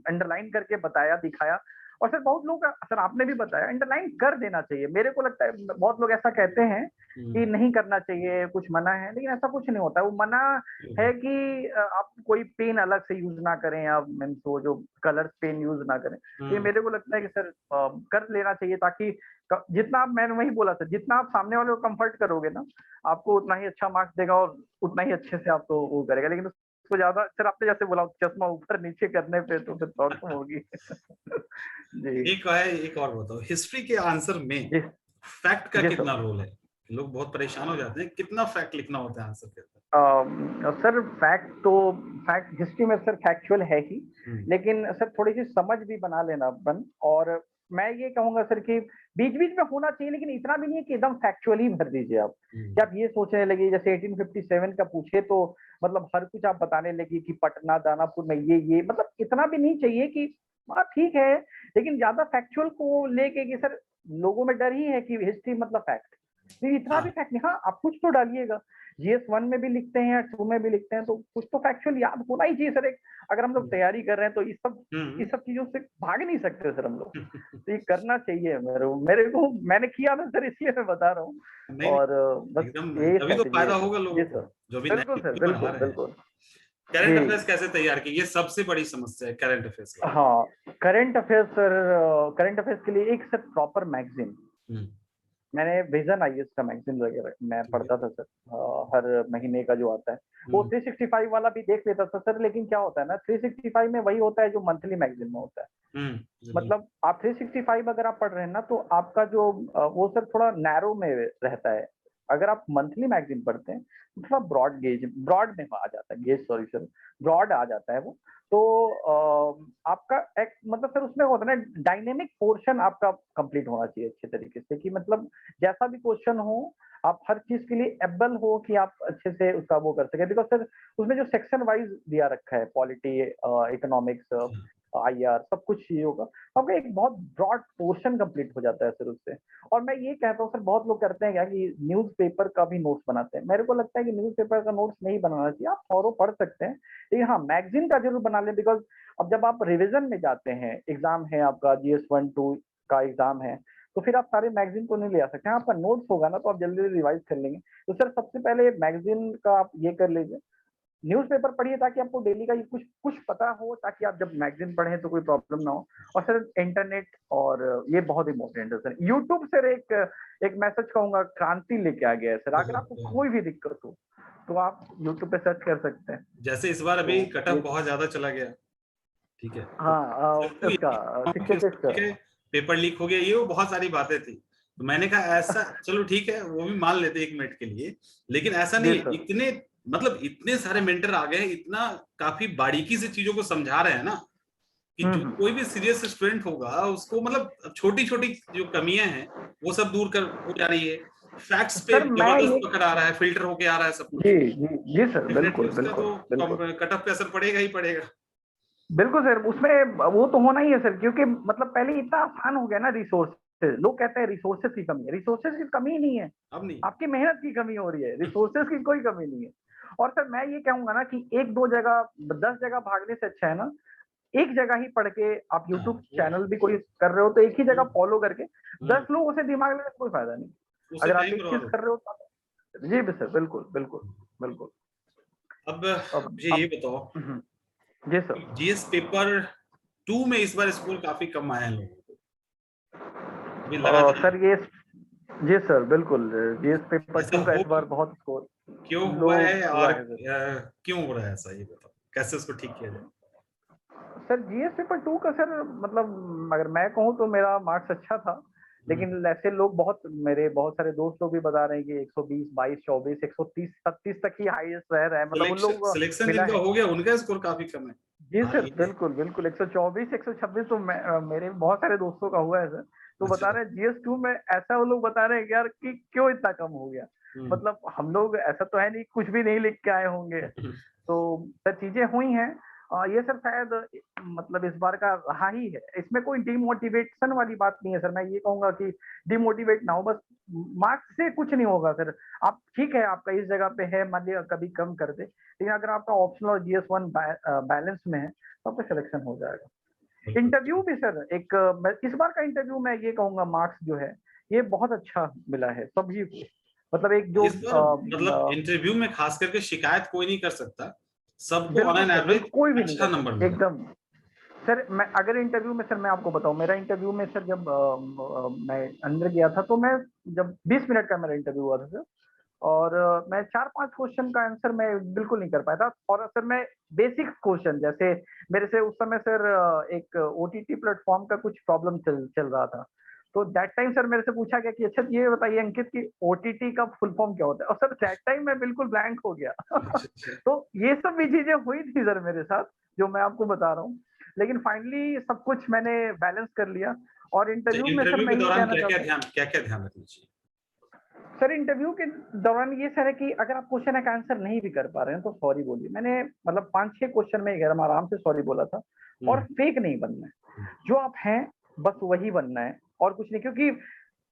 [SPEAKER 1] अंडरलाइन करके बताया, दिखाया। और सर बहुत लोग, सर आपने भी बताया, अंडरलाइन कर देना चाहिए। मेरे को लगता है बहुत लोग ऐसा कहते हैं कि नहीं करना चाहिए, कुछ मना है, लेकिन ऐसा कुछ नहीं होता है। वो मना है कि आप कोई पेन अलग से यूज ना करें, या मीन्स वो जो कलर पेन यूज ना करें। तो ये मेरे को लगता है कि सर कर लेना चाहिए, ताकि जितना आप, मैंने वही बोला सर, जितना आप सामने वाले को कंफर्ट करोगे ना, आपको उतना ही अच्छा मार्क्स देगा और उतना ही अच्छे से आपको वो करेगा। लेकिन उसको ज्यादा, सर आपने जैसे बोला, चश्मा ऊपर नीचे करने पे तो फिर प्रॉब्लम होगी। जी।
[SPEAKER 2] एक और बताओ, हिस्ट्री के आंसर में
[SPEAKER 1] जी
[SPEAKER 2] फैक्ट का
[SPEAKER 1] जी
[SPEAKER 2] कितना
[SPEAKER 1] सर।
[SPEAKER 2] रोल है? लोग बहुत परेशान हो जाते हैं, कितना फैक्ट लिखना होता है आंसर के अंदर?
[SPEAKER 1] सर फैक्ट हिस्ट्री में सर फैक्चुअल है ही, लेकिन सर थोड़ी सी समझ भी बना लेना अपन। और मैं ये कहूंगा सर कि बीच बीच में होना चाहिए, लेकिन इतना भी नहीं है कि एकदम फैक्चुअली भर दीजिए आप, कि आप ये सोचने लगे जैसे 1857 का पूछे तो मतलब हर कुछ आप बताने लगे कि पटना दानापुर में ये, मतलब इतना भी नहीं चाहिए कि हाँ ठीक है, लेकिन ज्यादा फैक्चुअल को लेके कि सर लोगों में डर ही है कि हिस्ट्री मतलब फैक्ट, इतना भी फैक्ट नहीं। हाँ आप कुछ तो डालिएगा, जीएस 1 में भी लिखते हैं या 2 में भी लिखते हैं, तो कुछ तो फैक्चुअल याद होना ही चाहिए सर। एक अगर हम लोग तैयारी कर रहे हैं तो इस सब चीजों से भाग नहीं सकते सर हम लोग, तो ये करना चाहिए। मेरे को मैंने किया था सर, इसलिए मैं बता रहा हूँ।
[SPEAKER 2] नहीं,
[SPEAKER 1] और बस
[SPEAKER 2] एकदम
[SPEAKER 1] यही
[SPEAKER 2] तभी तो
[SPEAKER 1] स्ट्रैटेजी
[SPEAKER 2] फायदा
[SPEAKER 1] है
[SPEAKER 2] होगा
[SPEAKER 1] सर।
[SPEAKER 2] लोगों
[SPEAKER 1] जी
[SPEAKER 2] को
[SPEAKER 1] सर,
[SPEAKER 2] जो भी नए
[SPEAKER 1] बिल्कुल सर,
[SPEAKER 2] वीडियो बना
[SPEAKER 1] बिल्कुल
[SPEAKER 2] रहे हैं।
[SPEAKER 1] बिल्कुल।
[SPEAKER 2] करंट
[SPEAKER 1] जी
[SPEAKER 2] अफेयर्स कैसे तैयार की? ये सबसे बड़ी समस्या है करंट अफेयर्स का।
[SPEAKER 1] हाँ, current affairs sir, current affairs के लिए एक सर प्रॉपर मैगजीन, मैंने विजन आईएएस का मैगजीन वगैरह मैं पढ़ता था सर, हर महीने का जो आता है वो 365 वाला भी देख लेता था सर। लेकिन क्या होता है ना, 365 में वही होता है जो मंथली मैगजीन में होता है। मतलब आप 365 अगर आप पढ़ रहे हैं ना, तो आपका जो वो सर थोड़ा नैरो में रहता है। अगर आप मंथली मैगजीन पढ़ते हैं तो थोड़ा ब्रॉड में आ जाता है, गेज सॉरी सर, ब्रॉड आ जाता है वो। तो आपका एक मतलब सर उसमें होता है ना, डायनेमिक पोर्शन आपका कंप्लीट होना चाहिए अच्छे तरीके से, कि मतलब जैसा भी क्वेश्चन हो आप हर चीज के लिए एबल हो कि आप अच्छे से उसका वो कर सके। बिकॉज सर उसमें जो सेक्शन वाइज दिया रखा है, पॉलिटी, इकोनॉमिक्स, आईआर, सब कुछ चीजों का, आपका एक बहुत ब्रॉड पोर्शन कंप्लीट हो जाता है सर उससे। और मैं ये कहता हूँ सर, बहुत लोग करते हैं क्या कि न्यूज़पेपर का भी नोट्स बनाते हैं। मेरे को लगता है कि न्यूज़पेपर का नोट्स नहीं बनाना चाहिए, आप थॉरो पढ़ सकते हैं, लेकिन हाँ मैगजीन का जरूर बना लें। बिकॉज अब जब आप रिवीजन में जाते हैं, एग्जाम है आपका, जीएस 1-2 का एग्जाम है, तो फिर आप सारे मैगजीन को नहीं ले आ सकते हैं। आपका नोट्स होगा ना तो आप जल्दी जल्दी रिवाइज कर लेंगे। तो सर सबसे पहले मैगजीन का आप ये कर लीजिए, न्यूज़पेपर पढ़िए ताकि आपको डेली का ये कुछ कुछ पता हो, ताकि आप जब मैगजीन पढ़ें तो कोई प्रॉब्लम ना हो। और सर इंटरनेट, और ये बहुत इंपॉर्टेंट है सर, यूट्यूब सर एक मैसेज कहूंगा, क्रांति लेके आ गया है सर। अगर आपको कोई भी दिक्कत हो तो आप यूट्यूब पे सर्च कर सकते हैं।
[SPEAKER 2] जैसे इस बार
[SPEAKER 1] तो
[SPEAKER 2] अभी कटअप
[SPEAKER 1] ये
[SPEAKER 2] बहुत ज्यादा चला गया, ठीक है, तो
[SPEAKER 1] हाँ,
[SPEAKER 2] सबको
[SPEAKER 1] इसका
[SPEAKER 2] यही
[SPEAKER 1] 66 का।
[SPEAKER 2] ठीक है, पेपर लीक हो गया, ये वो बहुत सारी बातें थी। तो मैंने कहा ऐसा, चलो ठीक है वो भी मान लेते एक मिनट के लिए, लेकिन ऐसा
[SPEAKER 1] जी
[SPEAKER 2] नहीं है,
[SPEAKER 1] सर।
[SPEAKER 2] इतने मतलब इतने सारे मेंटर आ गए, इतना काफी बारीकी से चीजों को समझा रहे हैं ना, कि जो
[SPEAKER 1] हम्म।
[SPEAKER 2] कोई भी सीरियस स्टूडेंट होगा उसको मतलब छोटी छोटी जो कमियां हैं वो सब दूर कर हो जा रही है। फैक्ट्स पे
[SPEAKER 1] सर मैं
[SPEAKER 2] जबरदस्त
[SPEAKER 1] ये
[SPEAKER 2] पकड़ आ रहा है, फिल्टर होके आ रहा है सब कुछ।
[SPEAKER 1] जी जी जी सर,
[SPEAKER 2] डेफिनेटली
[SPEAKER 1] बिल्कुल
[SPEAKER 2] उसका
[SPEAKER 1] बिल्कुल
[SPEAKER 2] तो
[SPEAKER 1] बिल्कुल
[SPEAKER 2] कटअप पे असर पड़ेगा ही पड़ेगा।
[SPEAKER 1] बिल्कुल सर, उसमें वो तो होना ही है सर, क्योंकि मतलब पहले इतना आसान हो गया ना रिसोर्सेज। लोग कहते हैं रिसोर्सेज की कमी है, रिसोर्सेज की कमी ही नहीं है,
[SPEAKER 2] अब नहीं।
[SPEAKER 1] आपकी मेहनत की कमी हो रही है, रिसोर्सेज की कोई कमी नहीं है। और सर मैं ये कहूंगा ना कि एक दो जगह 10 जगह भागने से अच्छा है ना, एक जगह ही पढ़ के आप यूट्यूब
[SPEAKER 2] हाँ वो
[SPEAKER 1] चैनल भी कोई कर रहे हो तो एक ही जगह
[SPEAKER 2] हम्म,
[SPEAKER 1] फॉलो करके
[SPEAKER 2] हम्म,
[SPEAKER 1] 10 लोगों से दिमाग लगाने से कोई फायदा नहीं।
[SPEAKER 2] उससे
[SPEAKER 1] अगर आप
[SPEAKER 2] टाइम
[SPEAKER 1] एक चीज
[SPEAKER 2] बर्बाद
[SPEAKER 1] कर
[SPEAKER 2] होता
[SPEAKER 1] रहे हो तो जी सर, बिल्कुल बिल्कुल बिल्कुल।
[SPEAKER 2] है। अब मुझे ये
[SPEAKER 1] अब
[SPEAKER 2] बताओ,
[SPEAKER 1] जी सर।
[SPEAKER 2] जीएस पेपर 2 में इस बार स्कोर काफी कम आया है लोगों को, अभी लगातार
[SPEAKER 1] सर ये जी सर बिल्कुल, जीएस पेपर
[SPEAKER 2] ऐसा
[SPEAKER 1] 2 का
[SPEAKER 2] हो
[SPEAKER 1] इस बार बहुत स्कोर
[SPEAKER 2] क्यों
[SPEAKER 1] लो
[SPEAKER 2] हुआ है, और
[SPEAKER 1] हुआ है सर।
[SPEAKER 2] क्यों हो रहा है ऐसा, ये बताओ कैसे उसको ठीक किया जाए।
[SPEAKER 1] सर जीएस पेपर 2 का सर मतलब अगर मैं कहूँ तो मेरा मार्क्स अच्छा था, लेकिन ऐसे लोग बहुत, मेरे बहुत सारे दोस्त लोग भी बता रहे हैं कि 120, 22, 24, 130, 37 तक ही हाईएस्ट रह रहा है, मतलब उन लोगों को
[SPEAKER 2] सिलेक्शन
[SPEAKER 1] मिला
[SPEAKER 2] जिनका
[SPEAKER 1] है।
[SPEAKER 2] हो गया उनका स्कोर काफी कम है।
[SPEAKER 1] जी
[SPEAKER 2] हाँ
[SPEAKER 1] सर
[SPEAKER 2] ये है।
[SPEAKER 1] बिल्कुल बिल्कुल, 124, 126 तो मेरे बहुत सारे दोस्तों का हुआ है सर। तो बता
[SPEAKER 2] अच्छा।
[SPEAKER 1] रहे हैं जीएस 2 में ऐसा, वो लोग बता रहे हैं कि यार कि क्यों इतना कम हो गया।
[SPEAKER 2] हम्म,
[SPEAKER 1] मतलब हम लोग ऐसा तो है नहीं कुछ भी नहीं लिख के आए होंगे। तो सर चीजें हुई हैं, ये सर शायद मतलब इस बार का रहा ही है। इसमें कोई डिमोटिवेशन वाली बात नहीं है सर, मैं ये कहूंगा कि डिमोटिवेट ना हो, बस मार्क्स से कुछ नहीं होगा सर। आप ठीक है, आपका इस जगह पे है, मान लिया कभी कम कर दे, लेकिन अगर आपका ऑप्शनल और जीएस 1 बैलेंस में है तो आपका सिलेक्शन हो जाएगा।
[SPEAKER 2] बिल्कुल।
[SPEAKER 1] इंटरव्यू भी सर इस बार का इंटरव्यू मैं ये कहूंगा मार्क्स जो है ये बहुत अच्छा मिला है सभी को। मतलब एक जो
[SPEAKER 2] इस बार मतलब इंटरव्यू में खास करके शिकायत कोई नहीं कर सकता, सबको ऑन
[SPEAKER 1] बिल्कुल
[SPEAKER 2] एन
[SPEAKER 1] सर,
[SPEAKER 2] एवरेज
[SPEAKER 1] बिल्कुल कोई भी नहीं
[SPEAKER 2] अच्छा
[SPEAKER 1] कर
[SPEAKER 2] नंबर
[SPEAKER 1] सकता
[SPEAKER 2] मिला।
[SPEAKER 1] एकदम। सर मैं अगर इंटरव्यू में, सर मैं आपको बताऊं, मेरा इंटरव्यू में सर जब मैं अंदर गया था तो मैं, जब 20 मिनट का मेरा इंटरव्यू हुआ था सर, और मैं 4-5 क्वेश्चन का आंसर मैं बिल्कुल नहीं कर पाया था। और सर मैं बेसिक क्वेश्चन, जैसे मेरे से उस समय सर एक ओटीटी प्लेटफॉर्म का कुछ प्रॉब्लम चल चल रहा था। तो दैट टाइम सर मेरे से पूछा गया कि अच्छा ये बताइए अंकित कि ओटीटी का फुल फॉर्म क्या होता है, और सर दैट टाइम मैं बिल्कुल ब्लैंक हो गया।
[SPEAKER 2] अच्छा अच्छा।
[SPEAKER 1] तो ये सब भी चीजें हुई थी सर मेरे साथ, जो मैं आपको बता रहा हूँ। लेकिन फाइनली सब कुछ मैंने बैलेंस कर लिया। और
[SPEAKER 2] तो
[SPEAKER 1] इंटरव्यू में सर
[SPEAKER 2] इंटरव्यू
[SPEAKER 1] मैं
[SPEAKER 2] के
[SPEAKER 1] ये
[SPEAKER 2] दौरान
[SPEAKER 1] कहना चाहता हूँ,
[SPEAKER 2] क्या क्या ध्यान रखना चाहिए।
[SPEAKER 1] सर इंटरव्यू के दौरान ये सर है कि अगर आप क्वेश्चन का आंसर नहीं भी कर पा रहे हैं तो सॉरी बोलिए। मैंने मतलब 5-6 क्वेश्चन में एकदम आराम से सॉरी बोला था। और
[SPEAKER 2] हम्म,
[SPEAKER 1] फेक नहीं बनना है, जो आप हैं बस वही बनना है, और कुछ नहीं। क्योंकि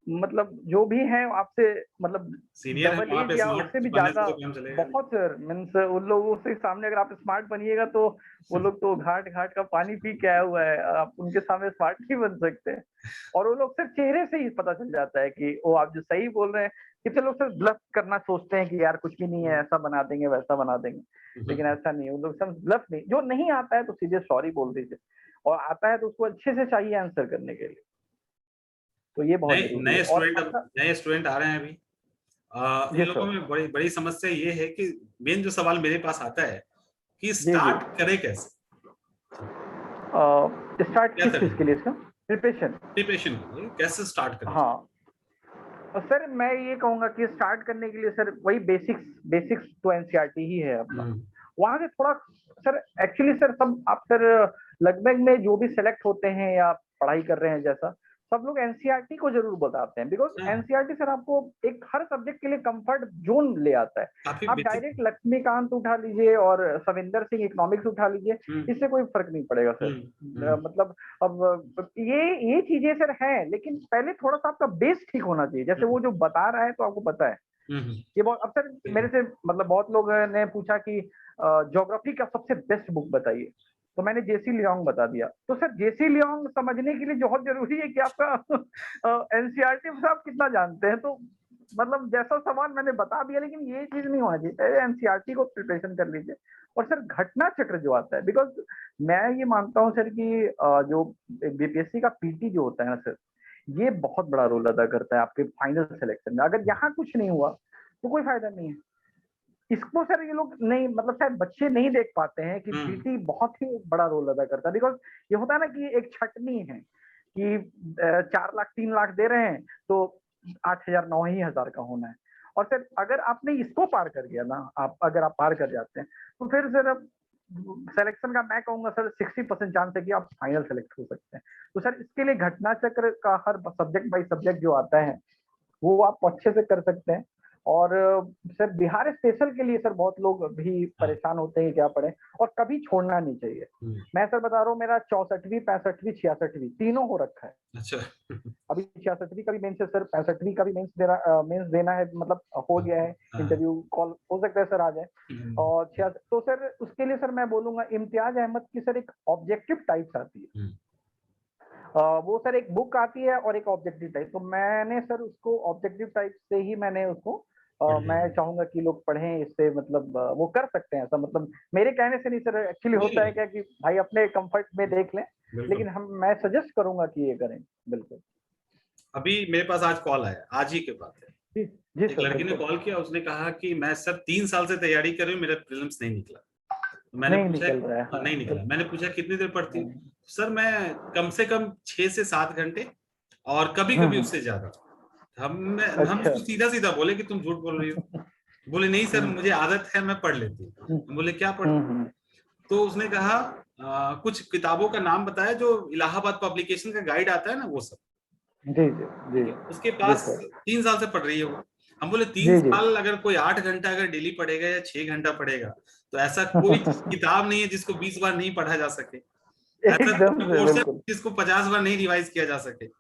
[SPEAKER 1] मतलब जो भी है आपसे, मतलब
[SPEAKER 2] सीनियर है
[SPEAKER 1] डबल
[SPEAKER 2] वहां
[SPEAKER 1] एज
[SPEAKER 2] पे,
[SPEAKER 1] या उससे
[SPEAKER 2] स्मार्ट
[SPEAKER 1] भी
[SPEAKER 2] बनने
[SPEAKER 1] ज्यादा,
[SPEAKER 2] से तो काम चलेगा नहीं।
[SPEAKER 1] बहुत सर मीन्स उन लोगों से सामने अगर आप स्मार्ट बनिएगा तो वो लोग तो घाट घाट का पानी पी के आया हुआ है, आप उनके सामने स्मार्ट नहीं बन सकते। और वो लोग सिर्फ चेहरे से ही पता चल जाता है कि वो आप जो सही बोल रहे हैं। कितने लोग सिर्फ ब्लफ करना सोचते हैं कि यार कुछ भी नहीं है, ऐसा बना देंगे वैसा बना देंगे, लेकिन ऐसा नहीं है। वो लोग सब ब्लफ नहीं, जो नहीं आता है तो सीधे सॉरी बोल दीजिए, और आता है तो उसको अच्छे से चाहिए आंसर करने के लिए। तो ये बहुत जरूरी है। और
[SPEAKER 2] नए स्टूडेंट आ रहे हैं अभी, इन लोगों में बड़ी बड़ी समस्या ये है कि मेन जो सवाल मेरे पास आता है कि स्टार्ट करे कैसे,
[SPEAKER 1] स्टार्ट किस चीज के लिए सर?
[SPEAKER 2] प्रिपरेशन कैसे स्टार्ट करें?
[SPEAKER 1] हाँ सर, मैं ये कहूंगा कि स्टार्ट करने के लिए सर वही बेसिक्स तो एनसीईआरटी ही है अपना। वहां से थोड़ा सर, एक्चुअली सर सब आप सर लगभग में जो भी सेलेक्ट होते हैं या पढ़ाई कर रहे हैं जैसा, सब लोग एनसीईआरटी को जरूर बताते हैं, बिकॉज एनसीईआरटी सर आपको एक हर सब्जेक्ट के लिए कंफर्ट जोन ले आता है। आप डायरेक्ट लक्ष्मीकांत उठा लीजिए और सविंदर सिंह इकोनॉमिक्स उठा लीजिए, इससे कोई फर्क नहीं पड़ेगा सर। मतलब अब ये चीजें सर हैं, लेकिन पहले थोड़ा सा आपका बेस ठीक होना चाहिए। जैसे वो जो बता रहा है तो आपको पता है ये बहुत। अब सर मेरे से मतलब बहुत लोग ने पूछा कि ज्योग्राफी का सबसे बेस्ट बुक बताइए, तो मैंने जेसी लियोंग बता दिया। तो सर जेसी लियोंग समझने के लिए बहुत जरूरी है कि आपका एनसीईआरटी में आप कितना जानते हैं। तो मतलब जैसा सवाल मैंने बता दिया, लेकिन ये चीज नहीं होना चाहिए। पहले एनसीईआरटी को प्रिपरेशन कर लीजिए। और सर घटना चक्र जो आता है, बिकॉज मैं ये मानता हूँ सर कि जो बीपीएससी का पीटी जो होता है ना सर, ये बहुत बड़ा रोल अदा करता है आपके फाइनल सिलेक्शन में। अगर यहाँ कुछ नहीं हुआ तो कोई फायदा नहीं है। इसको सर ये लोग नहीं, मतलब शायद बच्चे नहीं देख पाते हैं कि पीटी बहुत ही बड़ा रोल अदा करता है। बिकॉज ये होता है ना कि एक छटनी है कि 4 लाख 3 लाख दे रहे हैं तो 8,000 9,000 का होना है। और सर अगर आपने इसको पार कर गया ना, अगर आप पार कर जाते हैं तो फिर सर सिलेक्शन का मैं कहूंगा सर 60% चांस है कि आप फाइनल सेलेक्ट हो सकते हैं। तो सर इसके लिए घटना चक्र का हर सब्जेक्ट बाई सब्जेक्ट जो आता है वो आप अच्छे से कर सकते हैं। और सर बिहार स्पेशल के लिए सर बहुत लोग भी परेशान होते हैं क्या पढ़े, और कभी छोड़ना नहीं चाहिए। मैं सर बता रहा हूँ, मेरा 64वीं 65वीं 66वीं तीनों हो रखा है।
[SPEAKER 2] अच्छा।
[SPEAKER 1] अभी 66वीं का भी मेंस है सर, 65वीं का भी मेंस देना है, मतलब हो गया है। इंटरव्यू कॉल हो सकता है सर आ जाए। और तो सर उसके लिए सर मैं बोलूंगा इम्तियाज अहमद की सर एक ऑब्जेक्टिव टाइप्स आती है। वो सर एक बुक आती है और एक ऑब्जेक्टिव टाइप। तो मैंने सर उसको ऑब्जेक्टिव टाइप से ही मैंने उसको मैं चाहूंगा कि लोग पढ़ें। इससे मतलब वो कर सकते हैं ऐसा, मतलब मेरे कहने से नहीं सर। एक्चुअली होता है क्या कि भाई अपने कंफर्ट में देख लें, लेकिन मैं सजेस्ट करूंगा कि ये करें। बिल्कुल।
[SPEAKER 2] अभी मेरे पास आज कॉल आया, आज ही के बाद है।
[SPEAKER 1] जी
[SPEAKER 2] एक लड़की ने कॉल किया, उसने कहा कि मैं सर 3 साल से तैयारी कर रही हूँ, मेरा प्रीलिम्स नहीं निकला। मैंने पूछा नहीं निकला। मैंने पूछा कितनी देर पढ़ती हूँ? सर मैं कम से कम 6 से 7 घंटे, और कभी कभी उससे ज्यादा। हम उसको सीधा सीधा बोले कि तुम झूठ बोल रही हो। बोले नहीं सर मुझे आदत है, मैं पढ़ लेती हूँ। बोले क्या पढ़ती? तो उसने कहा कुछ किताबों का नाम बताया जो इलाहाबाद पब्लिकेशन का गाइड आता है ना, वो सब।
[SPEAKER 1] जी।
[SPEAKER 2] उसके पास 3 साल से पढ़ रही है वो। हम बोले 3 साल अगर कोई 8 घंटा अगर डेली पढ़ेगा या 6 घंटा पढ़ेगा, तो ऐसा कोई किताब नहीं है जिसको 20 बार नहीं पढ़ा जा सके। ऐसा कोर्स जिसको 50 बार नहीं रिवाइज किया जा सके।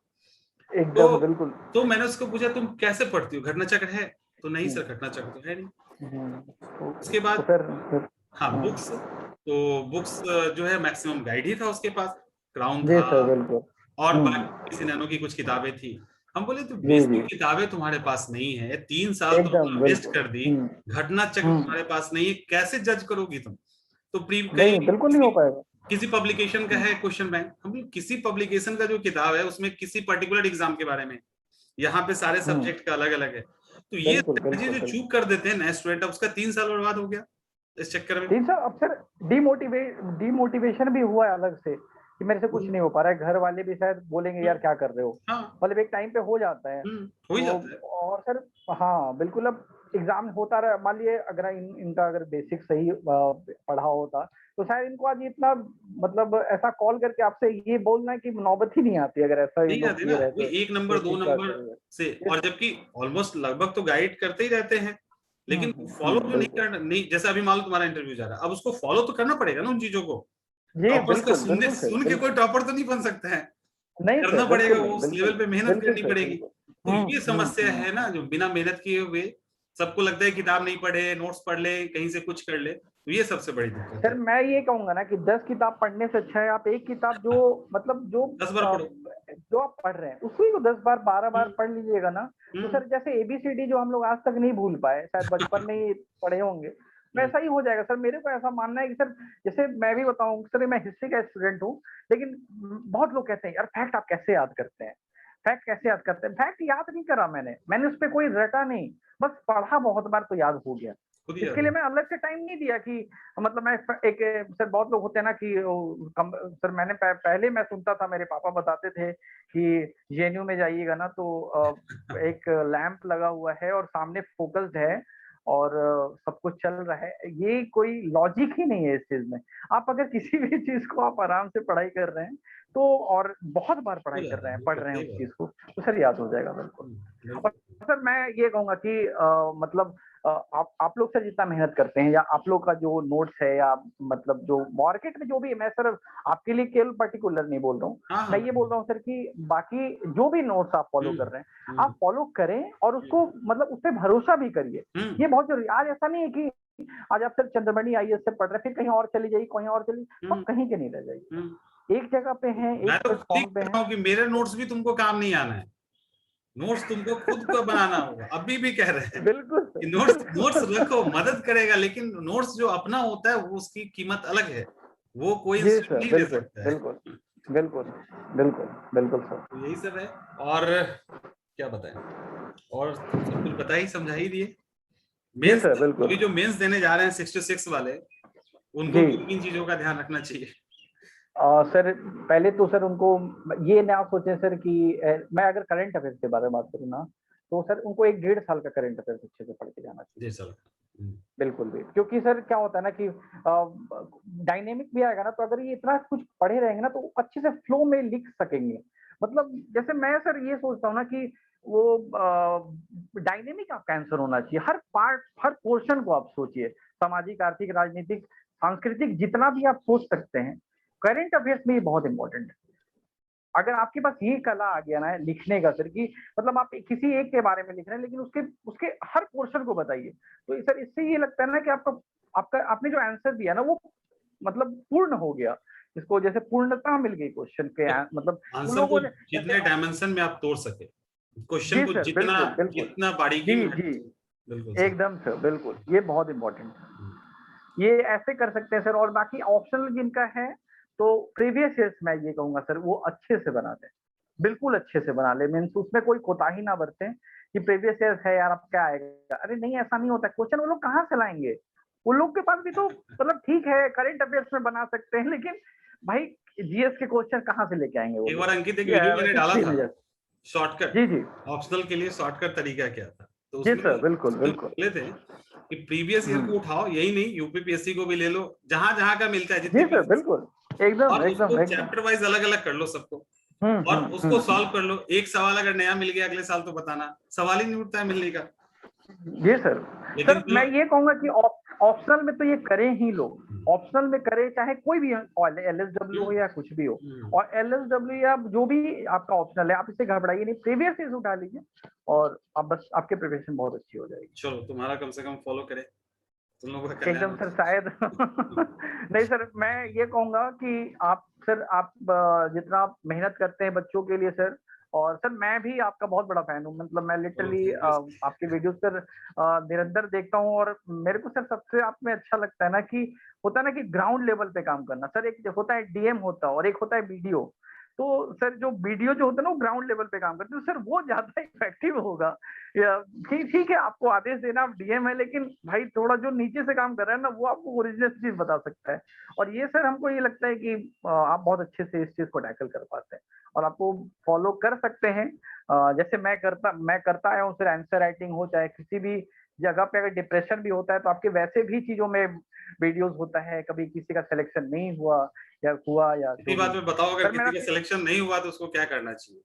[SPEAKER 2] तो मैंने उसको पूछा तुम कैसे पढ़ती हो, घटना चक्र है? तो नहीं सर घटना चक्र तो है नहीं। उसके बाद हाँ बुक्स, तो बुक्स जो है मैक्सिमम गाइड ही था उसके पास, क्राउन था और बाकी किसी नैनो की कुछ किताबें थी। हम बोले तो बेसिक किताबें तुम्हारे पास नहीं है, 3 साल तो वेस्ट कर दी, घटना चक्र तुम्हारे पास नहीं है, कैसे जज करोगी तुम? तो
[SPEAKER 1] बिल्कुल नहीं हो पाएगा।
[SPEAKER 2] किसी पब्लिकेशन का है क्वेश्चन बैंक, हम लोग किसी पब्लिकेशन का जो किताब है उसमें किसी पर्टिकुलर एग्जाम के बारे में, यहाँ पे सारे सब्जेक्ट का अलग अलग है। तो ये जो चूक कर देते हैं नए स्टूडेंट, उसका 3 साल बर्बाद हो गया इस चक्कर में।
[SPEAKER 1] 3 साल। अब सर डिमोटिवेशन भी हुआ है अलग से कि मेरे से कुछ नहीं हो पा रहा है। घर वाले भी शायद बोलेंगे यार क्या कर रहे हो। मतलब एक टाइम पे हो जाता है। और सर हाँ बिल्कुल। अब एग्जाम होता रहा, मान लिए अगर इनका अगर बेसिक सही पढ़ा होता तो शायद इनको आज इतना मतलब ऐसा कॉल करके आपसे ये बोलना है कि नौबत ही नहीं आती अगर ऐसा
[SPEAKER 2] नहीं आती ना, 1 नंबर 2 नंबर से। और जबकि ऑलमोस्ट लगभग तो गाइड करते ही रहते हैं, लेकिन फॉलो तो नहीं करना। नहीं जैसे अभी मान लो तुम्हारा इंटरव्यू जा रहा है, अब उसको फॉलो तो करना पड़ेगा ना उन चीजों को। टॉपर्स का सुन के कोई टॉपर तो नहीं बन सकता है, करना पड़ेगा, वो उस लेवल पे मेहनत करनी पड़ेगी। तो ये समस्या है ना, जो बिना मेहनत किए हुए सबको लगता है किताब नहीं पढ़े, नोट्स पढ़ ले, कहीं से कुछ कर ले, तो ये सबसे बड़ी दिक्कत है।
[SPEAKER 1] सर मैं ये कहूंगा ना कि 10 किताब पढ़ने से अच्छा है आप एक किताब जो मतलब जो
[SPEAKER 2] 10 बार पढ़ो,
[SPEAKER 1] जो आप पढ़ रहे हैं उसी को 10 बार 12 बार पढ़ लीजिएगा ना। तो सर जैसे ABCD जो हम लोग आज तक नहीं भूल पाए, शायद बचपन में ही पढ़े होंगे, वैसा ही हो जाएगा सर। मेरे को ऐसा मानना है कि सर जैसे मैं भी बताऊं सर, मैं हिस्ट्री का स्टूडेंट हूँ, लेकिन बहुत लोग कहते हैं यार फैक्ट आप कैसे याद करते हैं। फैक्ट कैसे याद करते हैं? फैक्ट याद नहीं करा मैंने उस पर कोई रटा नहीं, बस पढ़ा बहुत बार तो याद हो गया।
[SPEAKER 2] खुद ही
[SPEAKER 1] इसके लिए मैं अलग से टाइम नहीं दिया कि मतलब मैं एक सर बहुत लोग होते हैं ना कि सर मैंने पहले मैं सुनता था, मेरे पापा बताते थे कि जेएनयू में जाइएगा ना तो एक लैंप लगा हुआ है और सामने फोकस्ड है और सब कुछ चल रहा है। ये कोई लॉजिक ही नहीं है इस चीज में। आप अगर किसी भी चीज को आप आराम से पढ़ाई कर रहे हैं तो, और बहुत बार पढ़ाई कर रहे हैं, पढ़ रहे हैं उस चीज को, तो सर याद हो जाएगा बिल्कुल। और सर मैं ये कहूंगा कि मतलब आप लोग सर जितना मेहनत करते हैं, या आप लोग का जो नोट्स है, या मतलब जो मार्केट में जो भी, मैं सर आपके लिए केवल पर्टिकुलर नहीं बोल रहा हूँ, मैं ये बोल रहा हूँ सर कि बाकी जो भी नोट्स आप फॉलो कर रहे हैं, आप फॉलो करें और उसको मतलब उस पर भरोसा भी करिए। ये बहुत जरूरी। आज ऐसा नहीं है कि आज आप सर चंद्रमणि आईएएस से पढ़ रहे हैं, फिर कहीं और चली जाइए, कहीं और चली, आप कहीं के नहीं रह जाइए, एक जगह पे हैं, एक प्लेटफॉर्म पे हैं।
[SPEAKER 2] कि मेरे नोट्स भी तुमको काम नहीं आना है, नोट्स तुमको खुद को बनाना होगा। अभी भी कह रहे हैं
[SPEAKER 1] बिल्कुल
[SPEAKER 2] नोट्स रखो, मदद करेगा, लेकिन नोट्स जो अपना होता है वो उसकी कीमत अलग है, वो कोई नहीं दे सकता है।
[SPEAKER 1] बिल्कुल बिल्कुल बिल्कुल बिल्कुल सर,
[SPEAKER 2] तो यही सब है। और क्या बताएं, और सब कुछ बता ही समझा ही दिए। मेंस अभी जो मेंस देने जा रहे हैं 66 वाले, उनको किन चीजों का ध्यान रखना चाहिए?
[SPEAKER 1] सर पहले तो सर उनको ये ना सोचें सर कि मैं अगर करंट अफेयर्स के बारे में बात करूँ ना, तो सर उनको 1-1.5 साल का करंट अफेयर्स अच्छे से पढ़ के जाना चाहिए। बिल्कुल भी, क्योंकि सर क्या होता है ना कि डायनेमिक भी आएगा ना, तो अगर ये इतना कुछ पढ़े रहेंगे ना तो अच्छे से फ्लो में लिख सकेंगे। मतलब जैसे मैं सर ये सोचता हूँ ना कि वो डायनेमिक आपका आंसर होना चाहिए, हर पार्ट, हर पोर्शन को आप सोचिए, सामाजिक, आर्थिक, राजनीतिक, सांस्कृतिक, जितना भी आप सोच सकते हैं, करंट अफेयर्स में ये बहुत इंपॉर्टेंट है। अगर आपके पास ये कला आ गया ना लिखने का सर, कि मतलब आप किसी एक के बारे में लिख रहे हैं लेकिन उसके उसके हर पोर्शन को बताइए, तो सर इससे ये लगता है ना कि आपका आपका आपने जो आंसर दिया ना वो मतलब पूर्ण हो गया, इसको जैसे पूर्णता मिल गई क्वेश्चन के, मतलब उन लोगों ने
[SPEAKER 2] जितने डायमेंशन में आप तोड़ सके क्वेश्चन को, जितना बारीकी में,
[SPEAKER 1] बिल्कुल एकदम सर, बिल्कुल ये बहुत इंपॉर्टेंट है, ये ऐसे कर सकते हैं सर। और बाकी ऑप्शनल जिनका है तो प्रीवियस ईयर्स मैं ये कहूंगा सर वो अच्छे से बना दें, बिल्कुल अच्छे से बना ले, मीन्स उसमें कोई कोताही ना बरतें कि प्रीवियस ईयर्स है यार अब क्या आएगा। अरे नहीं, ऐसा नहीं होता, क्वेश्चन वो लोग कहाँ से लाएंगे, उन लोग के पास भी तो मतलब ठीक है करंट अफेयर्स में बना सकते हैं, लेकिन भाई जीएस के क्वेश्चन कहाँ से लेके आएंगे वो?
[SPEAKER 2] एक बार अंकित एक वीडियो मैंने डाला था शॉर्टकट,
[SPEAKER 1] जी
[SPEAKER 2] ऑप्शनल के लिए शॉर्टकट तरीका क्या था, तो
[SPEAKER 1] जी सर, बिल्कुल
[SPEAKER 2] बोले थे कि प्रीवियस ईयर को उठाओ, यही नहीं यूपीपीएससी को भी ले लो, जहां का मिलता है जितने,
[SPEAKER 1] जी सर बिल्कुल, एकदम
[SPEAKER 2] और
[SPEAKER 1] एकदम
[SPEAKER 2] उसको चैप्टर वाइज अलग अलग कर लो सबको, और उसको सॉल्व कर लो। एक सवाल अगर नया मिल गया अगले साल तो बताना, सवाल ही नहीं उठता है मिलने का।
[SPEAKER 1] जी सर, सर मैं ये कहूंगा कि ऑप्शनल में तो ये करें ही लोग, ऑप्शनल में करें, चाहे कोई भी एलएसडब्ल्यू हो या कुछ भी हो, और एलएसडब्ल्यू या जो भी आपका ऑप्शनल है, आप इससे घबराइए नहीं, प्रीवियस ईयर उठा लीजिए और आप बस आपके प्रिपरेशन बहुत अच्छी हो जाएगी।
[SPEAKER 2] चलो तुम्हारा कम से कम फॉलो करें, तुम लोगों का
[SPEAKER 1] एकदम सर, शायद नहीं सर, मैं ये कहूंगा कि आप सर, आप जितना आप मेहनत करते हैं बच्चों के लिए सर, और सर मैं भी आपका बहुत बड़ा फैन हूँ, मतलब मैं लिटरली आपके वीडियो सर निरंतर देखता हूँ, और मेरे को सर सबसे आप में अच्छा लगता है ना कि होता है ना कि ग्राउंड लेवल पे काम करना सर, एक होता है डीएम होता है और एक होता है बीडीओ, तो सर जो वीडियो जो होता है ना वो ग्राउंड लेवल पे काम करते हैं, तो सर वो ज्यादा इफेक्टिव होगा। ठीक है आपको आदेश देना, आप डीएम है, लेकिन भाई थोड़ा जो नीचे से काम कर रहा है ना वो आपको ओरिजिनल चीज बता सकता है, और ये सर हमको ये लगता है कि आप बहुत अच्छे से इस चीज को टैकल कर पाते हैं और आपको फॉलो कर सकते हैं। जैसे मैं करता आया हूँ सर, आंसर राइटिंग हो, चाहे किसी भी जगह पे अगर डिप्रेशन भी होता है तो आपके वैसे भी चीजों में वीडियोस होता है, कभी किसी का सिलेक्शन नहीं हुआ या हुआ, या
[SPEAKER 2] इसी बात में बताओ अगर किसी का सिलेक्शन नहीं हुआ तो उसको क्या करना चाहिए?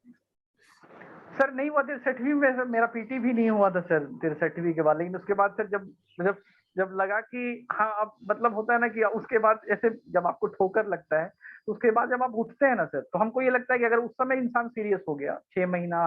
[SPEAKER 1] सर नहीं हुआ 63 में सर, मेरा पीटी भी नहीं हुआ था सर 63 के बाद, लेकिन उसके बाद सर जब लगा कि हाँ अब मतलब होता है ना कि उसके बाद ऐसे जब आपको ठोकर लगता है तो उसके बाद जब आप उठते हैं ना सर, तो हमको ये लगता है कि अगर उस समय इंसान सीरियस हो गया, 6 महीना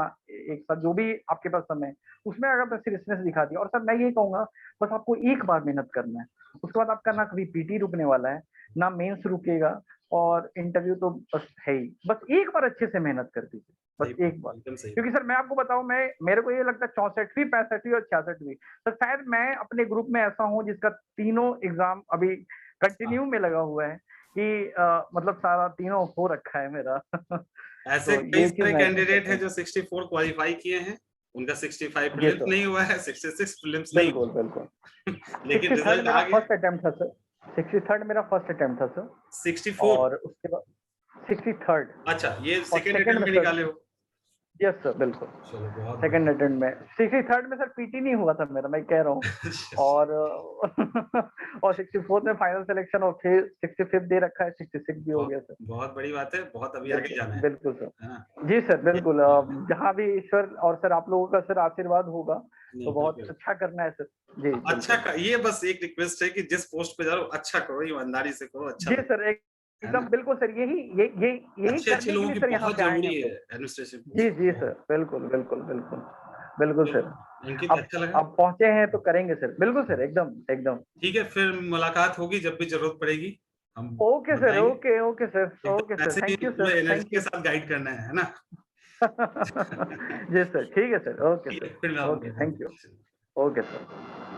[SPEAKER 1] 1 साल जो भी आपके पास समय, उसमें अगर आपने सीरियसनेस दिखा दिया, और सर मैं ये कहूंगा बस आपको एक बार मेहनत करना है, उसके बाद आपका ना कभी पीटी रुकने वाला है ना मेंस रुकेगा, और इंटरव्यू तो बस है ही, बस एक बार अच्छे से मेहनत कर दीजिए, बस एक बार। क्योंकि सर मैं आपको बताऊं, मेरे को ये लगता है 64वीं 65वीं और 66वीं, सर शायद मैं अपने ग्रुप में ऐसा हूं जिसका तीनों एग्जाम अभी कंटिन्यू में लगा हुआ है, कि मतलब सारा तीनों हो रखा है मेरा।
[SPEAKER 2] ऐसे
[SPEAKER 1] तो
[SPEAKER 2] कई
[SPEAKER 1] ये चीज
[SPEAKER 2] सारे
[SPEAKER 1] मैं
[SPEAKER 2] कैंडिडेट हैं जो 64 क्वालिफाई किए हैं, उनका 65
[SPEAKER 1] जी
[SPEAKER 2] प्रीलिम्स
[SPEAKER 1] सर,
[SPEAKER 2] नहीं हुआ है, 66 प्रीलिम्स नहीं
[SPEAKER 1] बिल्कुल
[SPEAKER 2] हुआ
[SPEAKER 1] बिल्कुल।
[SPEAKER 2] है। लेकिन
[SPEAKER 1] 63rd
[SPEAKER 2] रिजल्ट
[SPEAKER 1] मेरा
[SPEAKER 2] आ गया।
[SPEAKER 1] फर्स्ट अटेम्प्ट था सर, 63rd मेरा फर्स्ट अटेम्प्ट था सर।
[SPEAKER 2] 64।
[SPEAKER 1] और उसके बाद 63rd
[SPEAKER 2] अच्छा, ये
[SPEAKER 1] और
[SPEAKER 2] सेकंड
[SPEAKER 1] सेकंड
[SPEAKER 2] अटेम्प्ट
[SPEAKER 1] में
[SPEAKER 2] में
[SPEAKER 1] सर,
[SPEAKER 2] निकाले हो।
[SPEAKER 1] यस सर बिल्कुल,
[SPEAKER 2] चलो बहुत
[SPEAKER 1] सेकंड
[SPEAKER 2] बढ़िया।
[SPEAKER 1] अटेम्प्ट में 63rd में सर पीटी नहीं हुआ था मेरा, मैं कह रहा हूँ। और और 64th में फाइनल सिलेक्शन, और फिर 65th दे रखा है, 66 भी हो
[SPEAKER 2] बहुत
[SPEAKER 1] गया सर।
[SPEAKER 2] बहुत बड़ी बात है, बहुत अभी आगे
[SPEAKER 1] बिल्कुल
[SPEAKER 2] जाना
[SPEAKER 1] बिल्कुल सर।
[SPEAKER 2] है ना?
[SPEAKER 1] जी सर बिल्कुल,
[SPEAKER 2] ये
[SPEAKER 1] जहाँ भी ईश्वर और सर आप लोगों का सर आशीर्वाद होगा तो
[SPEAKER 2] नहीं,
[SPEAKER 1] बहुत
[SPEAKER 2] बिल्कुल।
[SPEAKER 1] अच्छा करना है सर। जी
[SPEAKER 2] अच्छा
[SPEAKER 1] बिल्कुल।
[SPEAKER 2] ये बस एक रिक्वेस्ट है कि जिस पोस्ट पे जा रहे हो अच्छा करो, ईमानदारी से करो, अच्छा
[SPEAKER 1] जी
[SPEAKER 2] लगे,
[SPEAKER 1] सर,
[SPEAKER 2] है
[SPEAKER 1] एकदम
[SPEAKER 2] ना?
[SPEAKER 1] बिल्कुल सर, यही
[SPEAKER 2] अच्छे अच्छे
[SPEAKER 1] करने के
[SPEAKER 2] लोगों
[SPEAKER 1] लिए
[SPEAKER 2] की
[SPEAKER 1] सर यहाँ
[SPEAKER 2] बहुत
[SPEAKER 1] पे आए
[SPEAKER 2] जरूरी
[SPEAKER 1] हैं हम
[SPEAKER 2] है
[SPEAKER 1] लोग।
[SPEAKER 2] एडमिनिस्ट्रेशन
[SPEAKER 1] जी
[SPEAKER 2] पोस्ट,
[SPEAKER 1] जी
[SPEAKER 2] बहुत।
[SPEAKER 1] सर, बिल्कुल बिल्कुल बिल्कुल बिल्कुल
[SPEAKER 2] तो
[SPEAKER 1] सर।
[SPEAKER 2] अंकित
[SPEAKER 1] अब
[SPEAKER 2] अच्छा लगा।
[SPEAKER 1] अब पहुंचे हैं तो करेंगे सर, बिल्कुल सर, एकदम एकदम।
[SPEAKER 2] ठीक है, फिर मुलाकात होगी जब भी जरूरत पड़ेगी, हम
[SPEAKER 1] ओके सर,
[SPEAKER 2] बताएंगे।
[SPEAKER 1] ओके ओके सर, ओके
[SPEAKER 2] एकदम
[SPEAKER 1] सर,
[SPEAKER 2] ऐसे ही
[SPEAKER 1] थैंक यू
[SPEAKER 2] पूरा
[SPEAKER 1] सर,
[SPEAKER 2] एनर्जी
[SPEAKER 1] थैंक
[SPEAKER 2] के
[SPEAKER 1] यू।
[SPEAKER 2] साथ गाइड करना है ना?
[SPEAKER 1] जी सर, ठीक है सर, ओके
[SPEAKER 2] ठीक है,
[SPEAKER 1] सर,
[SPEAKER 2] फिर मैं
[SPEAKER 1] ओके,
[SPEAKER 2] आपको
[SPEAKER 1] थैंक यू,
[SPEAKER 2] बताऊंगा।
[SPEAKER 1] Okay sir.